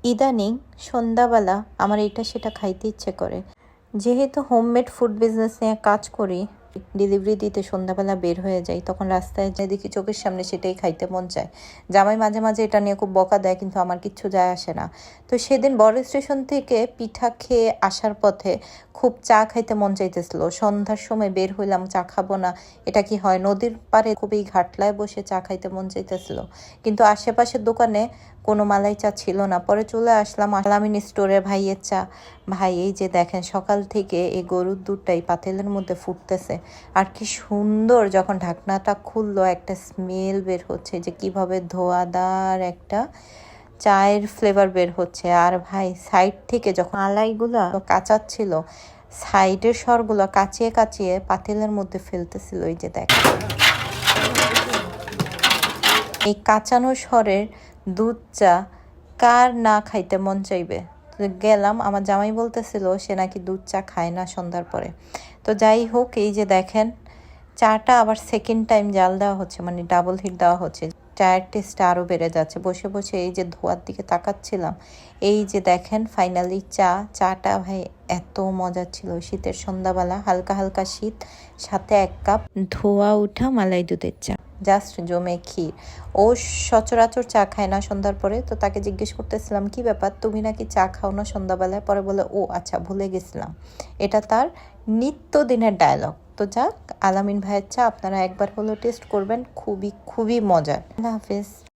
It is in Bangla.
ইদানিং সন্ধ্যাবেলা আমার এটা সেটা খাইতে ইচ্ছে করে। যেহেতু হোমমেড ফুড বিজনেস নিয়ে কাজ করি, ডেলিভারি দিতে সন্ধ্যাবেলা বের হয়ে যাই, তখন রাস্তায় যে দেখি চোখের সামনে সেটাই খাইতে মন চায়। জামাই মাঝে মাঝে এটা নিয়ে খুব বকা দেয়, কিন্তু আমার কিচ্ছু যায় আসে না। তো সেদিন বড় স্টেশন থেকে পিঠা খেয়ে আসার পথে খুব চা খাইতে মন চাইতেছিল। সন্ধ্যার সময় বের হইলাম, চা খাবো না এটা কি হয়, নদীর পাড়ে খুবই ঘাটলায় বসে চা খাইতে মন চাইতেছিল, কিন্তু আশেপাশের দোকানে কোনো মালাই চা ছিল না। পরে চলে আসলাম আলামিন স্টোরে ভাইয়ের চা। ভাই এই যে দেখেন সকাল থেকে এই গরুর দুধটাই পাতিলের মধ্যে ফুটতেছে, আর কি সুন্দর যখন ঢাকনাটা খুললো একটা স্মেল বের হচ্ছে, যে কিভাবে ধোয়াদার একটা চায়ের ফ্লেভার বের হচ্ছে। আর ভাই সাইড থেকে যখন মালাইগুলা কাঁচাচ্ছিল, সাইডের সরগুলো কাচিয়ে কাচিয়ে পাতিলের মধ্যে ফেলতেছিল। এই যে দেখেন এই কাঁচানো সরের দুধ চা কার না খাইতে মন চাইবে। তো গেলাম, আমার জামাই বলতেছিল সে নাকি দুধ চা খায় না সন্ধ্যার পরে। তো যাই হোক, এই যে দেখেন চাটা আবার সেকেন্ড টাইম জাল দেওয়া হচ্ছে, মানে ডাবল হিট দেওয়া হচ্ছে। চায়ের টেস্টটা আরও বেড়ে যাচ্ছে। বসে বসে এই যে ধোয়ার দিকে তাকাচ্ছিলাম, এই যে দেখেন ফাইনালি চাটা ভাই এত মজা ছিল। শীতের সন্ধ্যাবেলা, হালকা হালকা শীত, সাথে 1 কাপ ধোয়া ওঠা মালাই দুধের চা, জাস্ট জমে ক্ষীর। ও সচরাচর চা খায় না সন্ধ্যার পরে, তো তাকে জিজ্ঞেস করতেছিলাম কি ব্যাপার, তুমি নাকি চা খাও না সন্ধ্যাবেলায়? পরে বলে ও আচ্ছা ভুলে গেছিলাম, এটা তার নিত্যদিনের ডায়লগ। তো যাক, আলামিন ভাইয়ের চা আপনারা একবার হলেও টেস্ট করবেন, খুবই খুবই মজার। আল্লাহ হাফেজ।